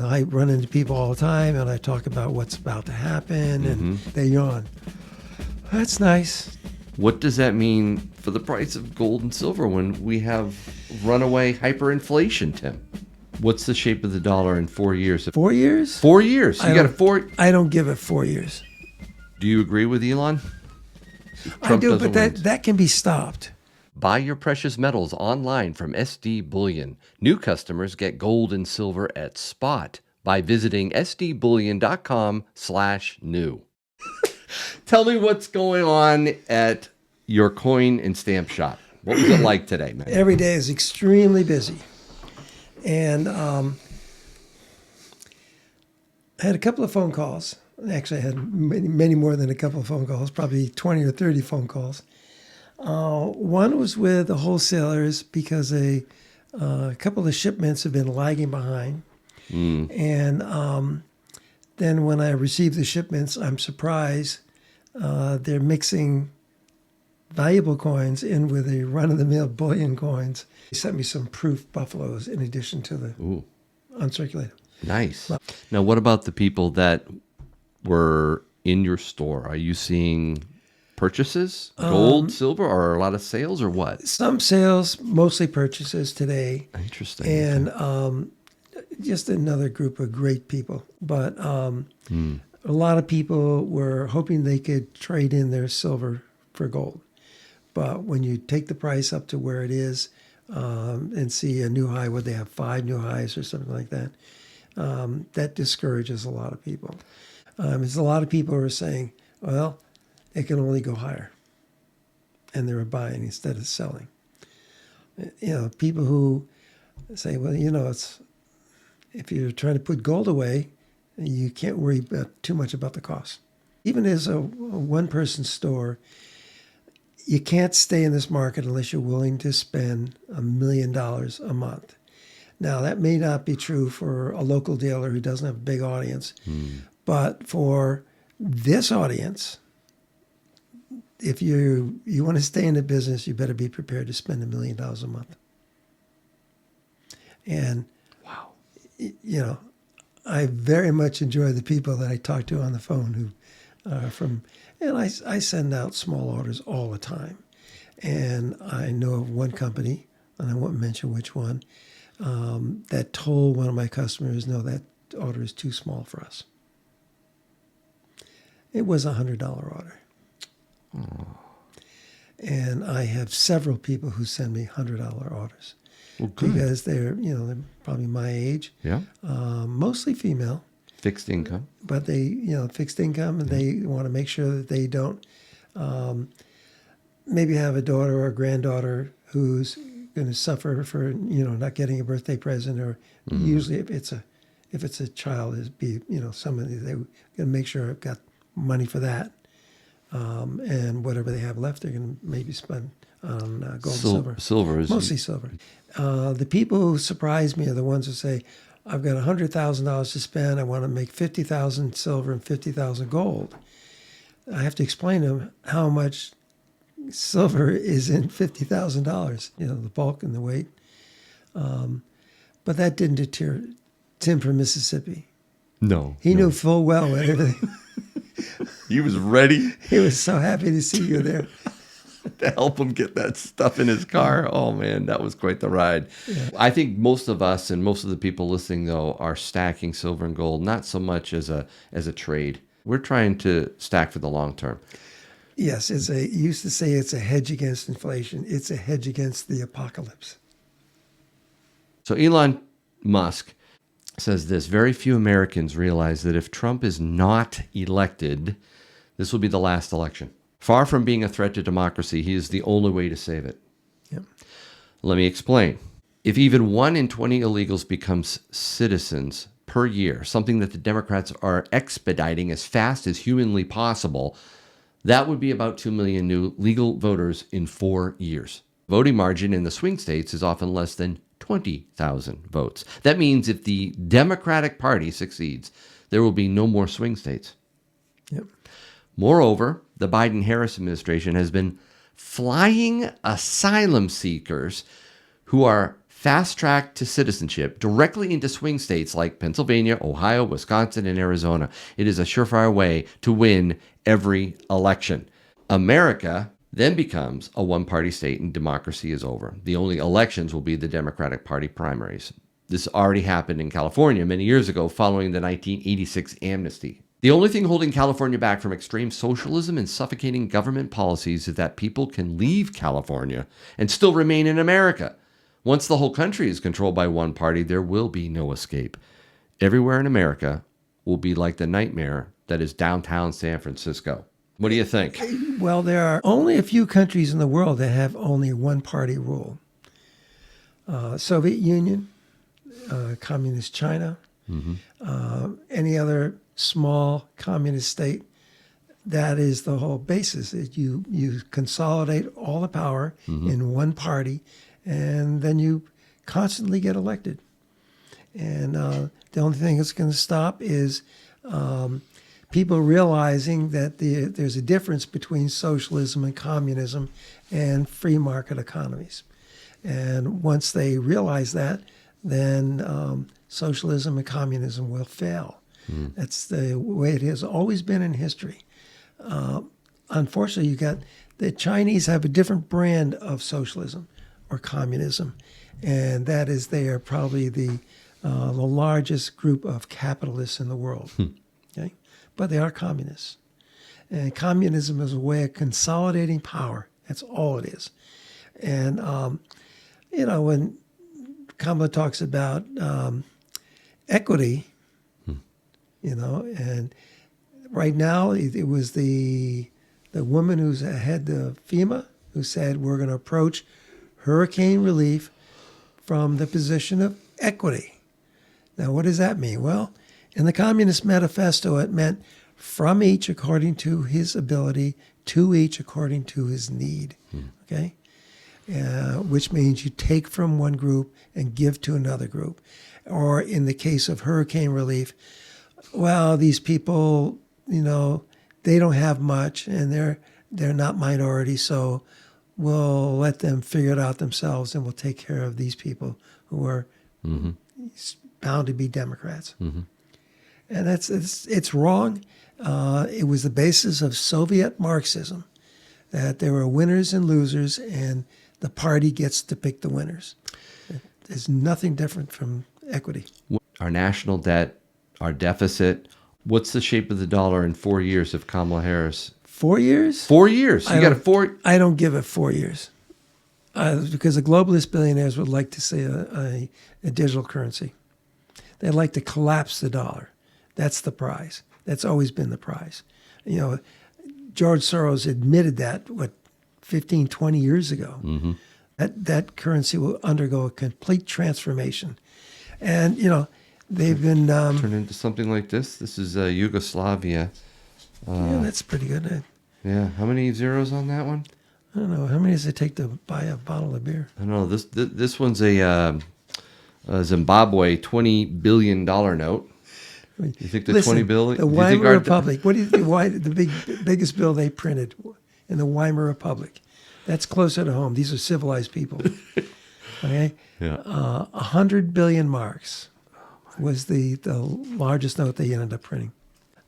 I run into people all the time, and I talk about what's about to happen, and they yawn. That's nice. What does that mean for the price of gold and silver when we have runaway hyperinflation, Tim? What's the shape of the dollar in 4 years? 4 years? 4 years. You got a 4. I don't give it 4 years. Do you agree with Elon? I do, but that can be stopped. Buy your precious metals online from SD Bullion. New customers get gold and silver at spot by visiting sdbullion.com/new. Tell me what's going on at your coin and stamp shop. What was it like today, man? Every day is extremely busy. And I had a couple of phone calls. Actually, I had many more than a couple of phone calls, probably 20 or 30 phone calls. One was with the wholesalers because a couple of shipments have been lagging behind. And then when I received the shipments, I'm surprised they're mixing valuable coins in with the run-of-the-mill bullion coins. They sent me some proof buffaloes in addition to the uncirculated. Nice. Now, what about the people that were in your store? Are you seeing purchases, gold, silver, or a lot of sales, or what? Some sales, mostly purchases today. Interesting. And just another group of great people. But a lot of people were hoping they could trade in their silver for gold. But when you take the price up to where it is and see a new high, would they have 5 new highs or something like that? That discourages a lot of people. There's a lot of people who are saying, well, it can only go higher. And they were buying instead of selling. People who say, well, it's if you're trying to put gold away, you can't worry too much about the cost. Even as a one-person store, you can't stay in this market unless you're willing to spend $1 million a month. Now, that may not be true for a local dealer who doesn't have a big audience, but for this audience, if you want to stay in the business, you better be prepared to spend $1 million a month. And, wow, I very much enjoy the people that I talk to on the phone who are and I send out small orders all the time. And I know of one company, and I won't mention which one, that told one of my customers, no, that order is too small for us. It was a $100 order. Oh. And I have several people who send me $100 orders. Well, good. Because they're probably my age. Yeah. Mostly female. Fixed income. But they, fixed income, and they want to make sure that they don't maybe have a daughter or a granddaughter who's going to suffer for, not getting a birthday present, or usually if it's a child, it'd be, somebody, they're going to make sure I've got money for that. And whatever they have left, they're going to maybe spend on gold and silver. Silver is mostly silver. The people who surprise me are the ones who say, I've got $100,000 to spend. I want to make 50,000 silver and 50,000 gold. I have to explain to them how much silver is in $50,000. The bulk and the weight. But that didn't deter Tim from Mississippi. No. He knew full well everything. He was ready. He was so happy to see you there. To help him get that stuff in his car. Oh, man, that was quite the ride. Yeah. I think most of us and most of the people listening, though, are stacking silver and gold, not so much as a trade. We're trying to stack for the long term. Yes, you used to say it's a hedge against inflation. It's a hedge against the apocalypse. So Elon Musk says this: very few Americans realize that if Trump is not elected, this will be the last election. Far from being a threat to democracy, he is the only way to save it. Yep. Let me explain. If even 1 in 20 illegals becomes citizens per year, something that the Democrats are expediting as fast as humanly possible, that would be about 2 million new legal voters in 4 years. Voting margin in the swing states is often less than 20,000 votes. That means if the Democratic Party succeeds, there will be no more swing states. Yep. Moreover, the Biden-Harris administration has been flying asylum seekers who are fast track to citizenship directly into swing states like Pennsylvania, Ohio, Wisconsin, and Arizona. It is a surefire way to win every election. America then becomes a one-party state and democracy is over. The only elections will be the Democratic Party primaries. This already happened in California many years ago following the 1986 amnesty. The only thing holding California back from extreme socialism and suffocating government policies is that people can leave California and still remain in America. Once the whole country is controlled by one party, there will be no escape. Everywhere in America will be like the nightmare that is downtown San Francisco. What do you think? Well, there are only a few countries in the world that have only one-party rule. Soviet Union, Communist China, any other small communist state. That is the whole basis. You consolidate all the power in one party, and then you constantly get elected. And the only thing that's going to stop is people realizing that there's a difference between socialism and communism and free market economies. And once they realize that, then socialism and communism will fail. That's the way it has always been in history. Unfortunately, the Chinese have a different brand of socialism or communism, and that is they are probably the largest group of capitalists in the world. Okay? But they are communists. And communism is a way of consolidating power. That's all it is. And, when Kamala talks about equity, and right now it was the woman who's head of FEMA who said we're going to approach hurricane relief from the position of equity. Now, what does that mean? Well, in the Communist Manifesto, it meant from each according to his ability, to each according to his need. Okay? Which means you take from one group and give to another group. Or in the case of hurricane relief, well, these people, they don't have much and they're not minority, so we'll let them figure it out themselves and we'll take care of these people who are bound to be Democrats. And it's wrong. It was the basis of Soviet Marxism, that there were winners and losers, and the party gets to pick the winners. There's nothing different from equity. Our national debt, our deficit, what's the shape of the dollar in 4 years of Kamala Harris? 4 years? 4 years. You got a 4. I don't give it 4 years. Because the globalist billionaires would like to see a digital currency. They'd like to collapse the dollar. That's the prize. That's always been the prize. George Soros admitted that, 15, 20 years ago. That currency will undergo a complete transformation. And, they've been... turn into something like this. This is Yugoslavia. Yeah, that's pretty good. Yeah. How many zeros on that one? I don't know. How many does it take to buy a bottle of beer? I don't know. This one's a Zimbabwe $20 billion note. You think the Listen, 20 billion? The Weimar Republic. What do you think? Why the biggest bill they printed in the Weimar Republic? That's closer to home. These are civilized people. Okay. Yeah. 100 billion marks was the largest note they ended up printing.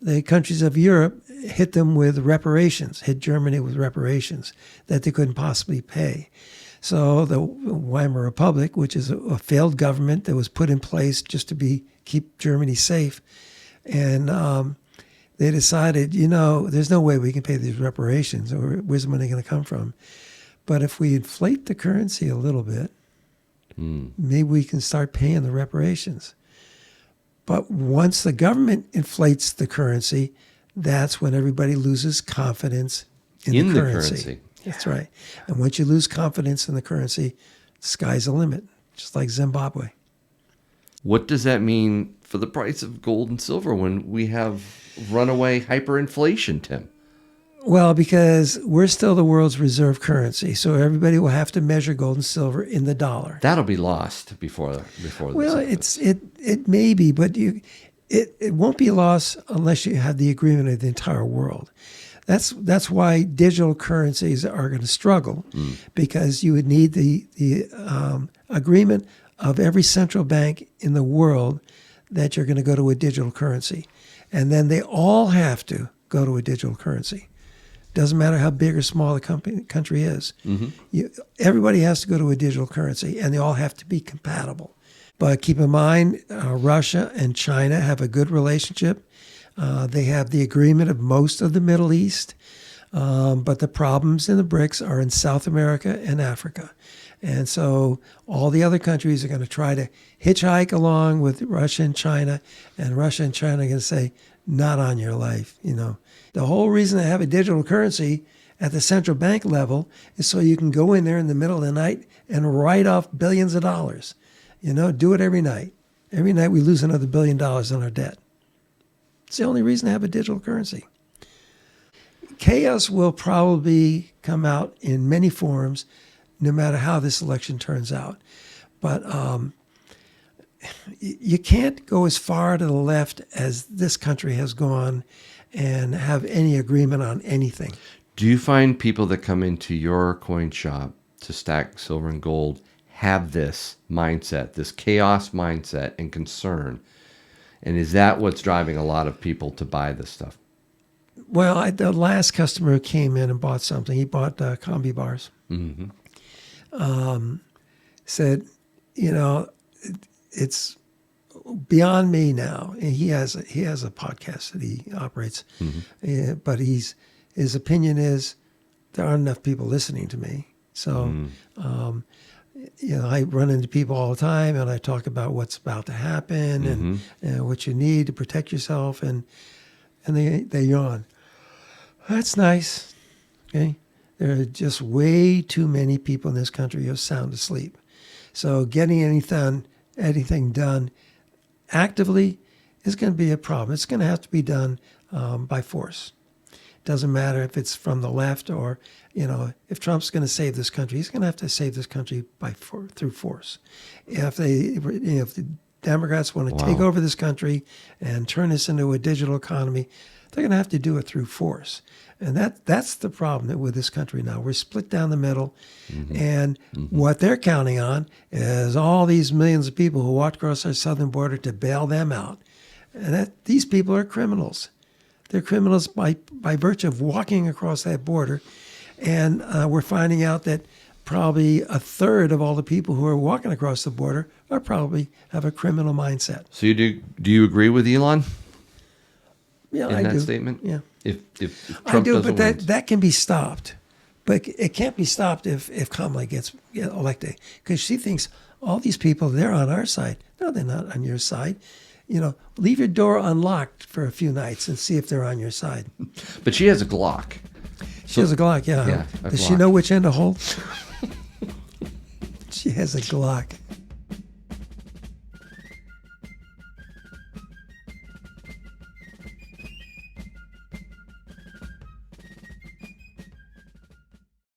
The countries of Europe hit them with reparations. Hit Germany with reparations that they couldn't possibly pay. So the Weimar Republic, which is a failed government that was put in place just to keep Germany safe, and they decided, there's no way we can pay these reparations, or where's the money going to come from? But if we inflate the currency a little bit, maybe we can start paying the reparations. But once the government inflates the currency, that's when everybody loses confidence in the currency. That's right. And once you lose confidence in the currency, sky's the limit, just like Zimbabwe. What does that mean for the price of gold and silver when we have runaway hyperinflation, Tim? Well, because we're still the world's reserve currency, so everybody will have to measure gold and silver in the dollar. That'll be lost before this. Well, it may be, but it won't be lost unless you have the agreement of the entire world. That's why digital currencies are going to struggle, because you would need the agreement of every central bank in the world that you're going to go to a digital currency. And then they all have to go to a digital currency. Doesn't matter how big or small the country is. Everybody has to go to a digital currency, and they all have to be compatible. But keep in mind, Russia and China have a good relationship. They have the agreement of most of the Middle East. But the problems in the BRICS are in South America and Africa. And so all the other countries are going to try to hitchhike along with Russia and China are going to say, not on your life. The whole reason to have a digital currency at the central bank level is so you can go in there in the middle of the night and write off billions of dollars. Do it every night. Every night we lose another $1 billion on our debt. It's the only reason to have a digital currency. Chaos will probably come out in many forms, no matter how this election turns out. But you can't go as far to the left as this country has gone and have any agreement on anything. Do you find people that come into your coin shop to stack silver and gold have this mindset, this chaos mindset and concern? And is that what's driving a lot of people to buy this stuff? Well, the last customer who came in and bought something, he bought combi bars. Said, it's beyond me now. And he has a podcast that he operates, but his opinion is there aren't enough people listening to me. So, I run into people all the time, and I talk about what's about to happen and what you need to protect yourself, and they yawn. That's nice. Okay, there are just way too many people in this country who are sound asleep. So getting anything done actively is going to be a problem. It's going to have to be done by force. It doesn't matter if it's from the left or, if Trump's going to save this country, he's going to have to save this country through force. If the Democrats want to take over this country and turn this into a digital economy, they're going to have to do it through force. And that's the problem with this country now. We're split down the middle. And what they're counting on is all these millions of people who walked across our southern border to bail them out. And these people are criminals. They're criminals by virtue of walking across that border. And we're finding out that probably a third of all the people who are walking across the border are probably have a criminal mindset. So do you agree with Elon? Yeah, in I that do. statement? Yeah. If Trump I do, doesn't but win. that can be stopped. But it can't be stopped if Kamala gets elected, because she thinks all these people, they're on our side. No, they're not on your side. Leave your door unlocked for a few nights and see if they're on your side. But she has a Glock. She has a Glock, yeah. Yeah, a Does she Glock. know which end to hold? She has a Glock.